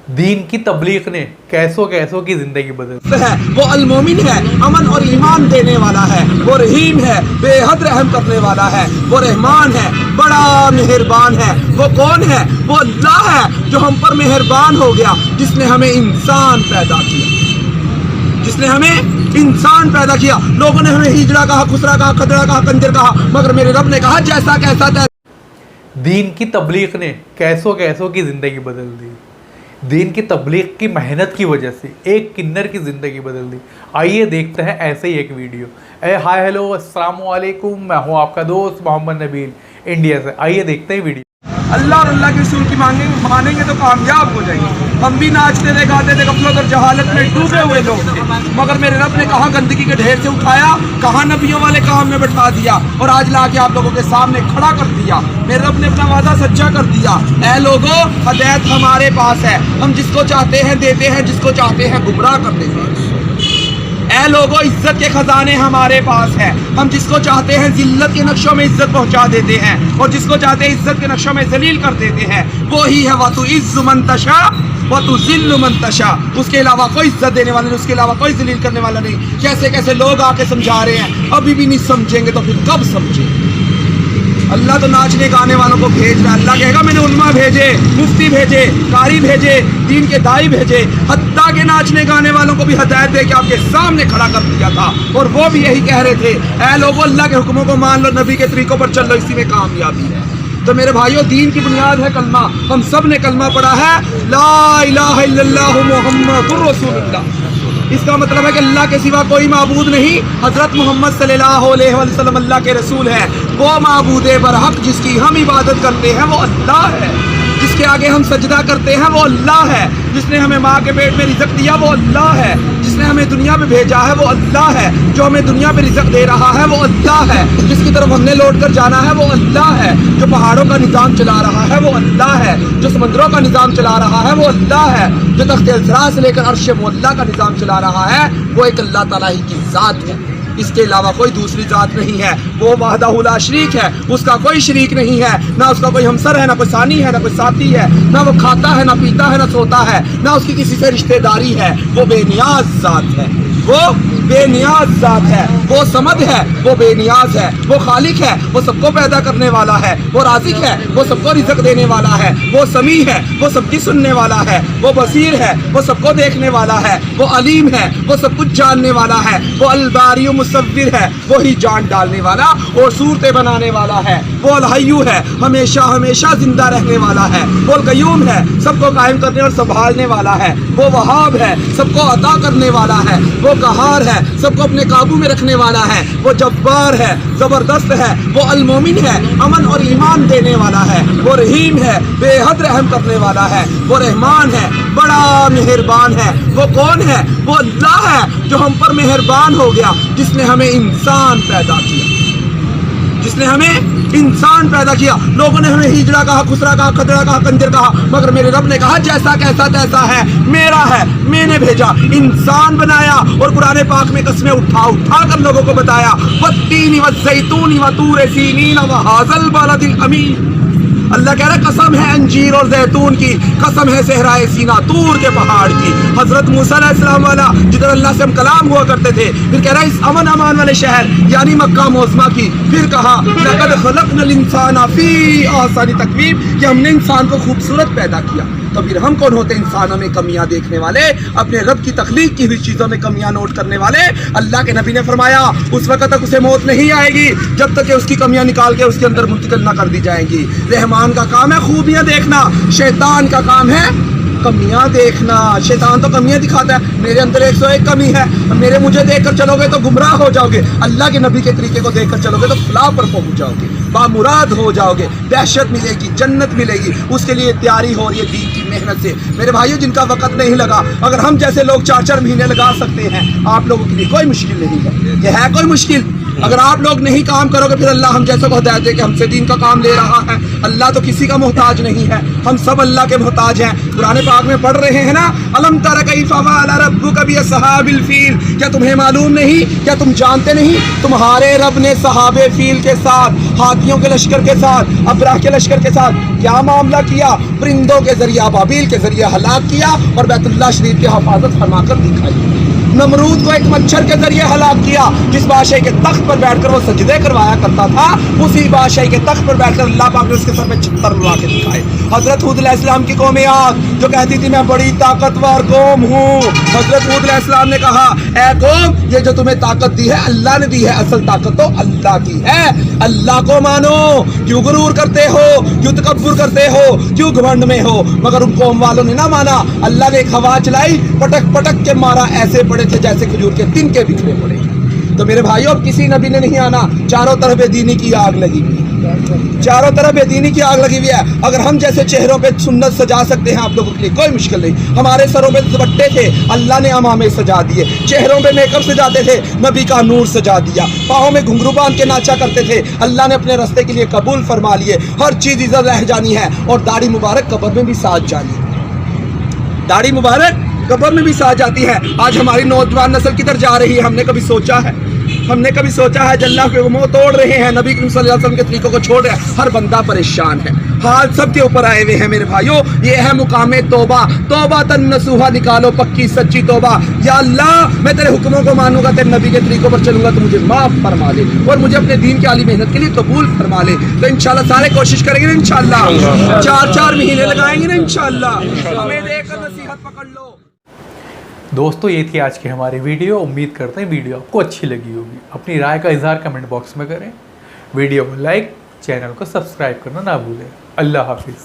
दीन की तबलीग ने कैसों कैसों की जिंदगी बदल है। वो अल-मोमिन है, अमन और ईमान देने वाला है। वो रहीम है, बेहद रहम करने वाला है। वो रहमान है, बड़ा मेहरबान है। वो कौन है? वो अल्लाह है जो हम पर मेहरबान हो गया, जिसने हमें इंसान पैदा किया, जिसने हमें इंसान पैदा किया। लोगों ने हमें हिजड़ा कहा, खुसरा कहा, खदड़ा कहा, कंजर कहा, मगर मेरे रब ने कहा जैसा कैसा तैसा। दीन की तबलीग ने कैसों कैसों की ज़िंदगी बदल दी। दीन की तबलीग की मेहनत की वजह से एक किन्नर की ज़िंदगी बदल दी। आइए देखते हैं ऐसे ही एक वीडियो। हाय हेलो अस्सलाम वालेकुम, मैं हूँ आपका दोस्त मोहम्मद नबील इंडिया से। आइए देखते हैं वीडियो। अल्लाह और अल्लाह के रसूल की मानेंगे तो कामयाब हो जाएंगे। हम भी नाचते थे, गाते थे, गफलत और जहालत में डूबे हुए लोग थे, मगर मेरे रब ने कहाँ गंदगी के ढेर से उठाया, कहाँ नबियों वाले काम में बैठा दिया और आज ला के आप लोगों के सामने खड़ा कर दिया। मेरे रब ने अपना वादा सच्चा कर दिया। ऐ लोगों, हिदायत हमारे पास है, हम जिसको चाहते हैं देते हैं, जिसको चाहते हैं गुमराह कर देते हैं। ऐ लोगों, इज्जत के खजाने हमारे पास है, हम जिसको चाहते हैं जिल्लत के नक्शों में इज्जत पहुंचा देते हैं और जिसको चाहते हैं इज्जत के नक्शों में जलील कर देते हैं। वो ही है वतु इज्जु मन तशा वतु जिल्लु मन तशा। उसके अलावा कोई इज्जत देने वाला नहीं, उसके अलावा कोई जलील करने वाला नहीं। कैसे कैसे लोग आके समझा रहे हैं, अभी भी नहीं समझेंगे तो फिर कब समझेंगे। अल्लाह तो नाचने गाने वालों को भेज रहा है। अल्लाह कहेगा मैंने उलमा भेजे, मुफ्ती भेजे, कारी भेजे, दीन के दाई भेजे, हत्ता के नाचने गाने वालों को भी हिदायत दे के आपके सामने खड़ा कर दिया था और वो भी यही कह रहे थे, ऐ लोगों अल्लाह के हुक्मों को मान लो, नबी के तरीकों पर चल लो, इसी में कामयाबी है। तो मेरे भाइयों, दीन की बुनियाद है कलमा। हम सब ने कलमा पढ़ा है, ला इलाहा इल्लल्लाहु मुहम्मदुर रसूलुल्लाह। इसका मतलब है कि अल्लाह के सिवा कोई माबूद नहीं। हजरत मोहम्मद सल्लल्लाहु अलैहि वसल्लम अल्लाह के रसूल है। वो माबूद बरहक जिसकी हम इबादत करते हैं वो अल्लाह है, जिसके आगे हम सजदा करते हैं वो अल्लाह है, जिसने हमें माँ के पेट में रिज़्क़ दिया वो अल्लाह है, जिसने हमें दुनिया में भेजा है वो अल्लाह है, जो हमें दुनिया में रिज़्क़ दे रहा है वो अल्लाह है, जिसकी तरफ हमने लौट कर जाना है वो अल्लाह है, जो पहाड़ों का निज़ाम चला रहा है वो अल्लाह है, जो समंदरों का निज़ाम चला रहा है वो अल्लाह है, जो तख्त अलसरा से लेकर अर्श मुअल्ला का निज़ाम चला रहा है वो एक अल्लाह ताला ही की ज़ात है। इसके अलावा कोई दूसरी ज़ात नहीं है। वो वहदहु ला शरीक है, उसका कोई शरीक नहीं है, ना उसका कोई हमसर है, ना कोई सानी है, ना कोई साथी है, ना वो खाता है, ना पीता है, ना सोता है, ना उसकी किसी से रिश्तेदारी है। वो बेनियाज ज़ात है, वो बेनियाज ज़ात है, वो समद है, वो बेनियाज है, वो खालिक है, वो सबको पैदा करने वाला है, वो राज़िक है, वो सबको रिज़्क़ देने वाला है, वो समी है, वो सबकी सुनने वाला है, वो बसीर है, वो सबको देखने वाला है, वो अलीम है, वो सब कुछ जानने वाला है, वो अलबारी मुसव्विर है, वो ही जान डालने वाला और सूरतें बनाने वाला है, वो अलहय्यू है, हमेशा हमेशा जिंदा रहने वाला है, वो अलक़य्यूम है, सबको कायम करने और संभालने वाला है, वो वहाब है, सबको अता करने वाला है, वो कहार है, सबको अपने काबू में रखने वाला है, वो जब्बार है, ज़बरदस्त है, वो अल-मोमिन है, अमन और ईमान देने वाला है, वो रहीम है, बेहद रहम करने वाला है, वो रहमान है, बड़ा मेहरबान है। वो कौन है? वो अल्लाह है जो हम पर मेहरबान हो गया, जिसने हमें इंसान पैदा किया, जिसने हमें इंसान पैदा किया। लोगों ने हमें हिजड़ा कहा, खुसरा कहा, खदड़ा कहा, कंजर कहा, मगर मेरे रब ने कहा जैसा कैसा तैसा है, मेरा है, मैंने भेजा, इंसान बनाया और कुरान पाक में कस्में उठा उठा कर लोगों को बताया, वत्तीनी वज़्ज़ैतूनी वतूर सीनीन वहाज़ल बलदिल अमीन। अल्लाह कह रहा है कसम है अंजीर और जैतून की, कसम है सहराए सीना तूर के पहाड़ की। हजरत मूसा अलैहिस्सलाम वाला जिधर अल्लाह से हम कलाम हुआ करते थे, फिर कह रहा है इस अमन अमान वाले शहर यानी मक्का मोज़मा की। फिर कहा लक़द ख़लक़नल इंसाना फ़ी अहसनि तक़वीम, कि हमने इंसान को खूबसूरत पैदा किया। तो फिर हम कौन होते इंसानों में कमियां देखने वाले, अपने रब की तख्लीक की हुई चीज़ों में कमियां नोट करने वाले। अल्लाह के नबी ने फरमाया उस वक्त तक उसे मौत नहीं आएगी जब तक कि उसकी कमियां निकाल के उसके अंदर मुंतकिल ना कर दी जाएंगी। रहमान का काम है खूबियां देखना, शैतान का काम है कमियां देखना। शैतान तो कमियां दिखाता है, मेरे अंदर 101 कमी है, मेरे मुझे देखकर चलोगे तो गुमराह हो जाओगे, अल्लाह के नबी के तरीके को देखकर चलोगे तो फलाह पर पहुंच जाओगे, बामुराद हो जाओगे, दहशत मिलेगी, जन्नत मिलेगी। उसके लिए तैयारी हो रही है दीन की मेहनत से। मेरे भाइयों, जिनका वक़्त नहीं लगा, अगर हम जैसे लोग 4-4 महीने लगा सकते हैं, आप लोगों के लिए कोई मुश्किल नहीं है। ये है कोई मुश्किल? अगर आप लोग नहीं काम करोगे फिर अल्लाह हम जैसे को हिदायत दे कि हमसे दीन का काम ले रहा है। अल्लाह तो किसी का मोहताज नहीं है, हम सब अल्लाह के मोहताज हैं। कुरान पाक में पढ़ रहे हैं ना, अलम तरा कैफ़ फ़अल रब्बुका बिअस्हाबिल फील, क्या तुम्हें मालूम नहीं, क्या तुम जानते नहीं, तुम्हारे रब ने सहाबे फील के साथ, हाथियों के लश्कर के साथ, अबराह के लश्कर के साथ क्या मामला किया? परिंदों के जरिए, अबाबील के जरिए हलाक किया और बैतुल्लाह शरीफ की हिफाजत फरमाकर दिखाई। नमरूद को एक मच्छर के जरिए हलाक किया, जिस बादशाह के तख्त पर बैठकर वो सजदे करवाया करता था, उसी बादशाह के तख्त पर बैठकर अल्लाह पाक ने उसके सर पे छितर लगा के दिखाए। हजरत हूद अलैहिस्सलाम की कौम आद जो कहती थी मैं बड़ी ताकतवर कौम हूँ, हजरत हूद अलैहिस्सलाम ने कहा ऐ कौम, ये जो तुम्हें ताकत दी है अल्लाह ने दी है, असल ताकत तो अल्लाह की है। अल्लाह को मानो, क्यों गुरूर करते हो, क्यों तकब्बुर करते हो, क्यों घमंड में हो? मगर उन कौम वालों ने ना माना। अल्लाह ने एक हवा चलाई, पटक पटक के मारा, ऐसे पड़े थे जैसे खजूर के तिनके बिखरे पड़े। तो मेरे भाइयों, अब किसी नबी ने नहीं आना, चारों तरफ बेदीनी की आग लगी हुई है, चारों तरफ बेदीनी की आग लगी हुई है। अगर हम जैसे चेहरों पे सुन्नत सजा सकते हैं आप लोगों के लिए, कोई मुश्किल नहीं। हमारे सरों पे दुपट्टे थे, अल्लाह ने अमामे सजा दिए। चेहरों पे मेकअप सजाते थे, नबी का नूर सजा दिया। पाँव में घुंघरू बांध के नाचा करते थे, अल्लाह ने अपने रास्ते के लिए कबूल फरमा लिए। हर चीज़ इज्जत रह जानी है और दाढ़ी मुबारक कब्र में भी साथ जानी है, दाढ़ी मुबारक कब्र में भी साथ जाती है। आज हमारी नौजवान नस्ल किधर जा रही है, हमने कभी सोचा है? हमने कभी सोचा है? अल्लाह के मुंह तोड़ रहे हैं, नबी करीम सल्लल्लाहु अलैहि वसल्लम के तरीकों को छोड़ रहे हैं, हर बंदा परेशान है। हाल सबके ऊपर आए हुए हैं मेरे भाइयों। ये है मुकामे तौबा, तौबा तन नसूहा, निकालो पक्की सच्ची तौबा। या अल्लाह, मैं तेरे हुक्मों को मानूंगा, तेरे नबी के तरीकों पर चलूंगा, तो मुझे माफ फरमा ले और मुझे अपने दीन की आली मेहनत के लिए कबूल फरमा ले। तो इंशाल्लाह सारे कोशिश करेंगे ना, इंशाल्लाह 4-4 महीने लगाएंगे ना, इंशाल्लाह। हमें देखकर नसीहत पकड़ लो। दोस्तों, ये थी आज की हमारी वीडियो। उम्मीद करते हैं वीडियो आपको अच्छी लगी होगी। अपनी राय का इजहार कमेंट बॉक्स में करें, वीडियो को लाइक, चैनल को सब्सक्राइब करना ना भूलें। अल्लाह हाफिज़।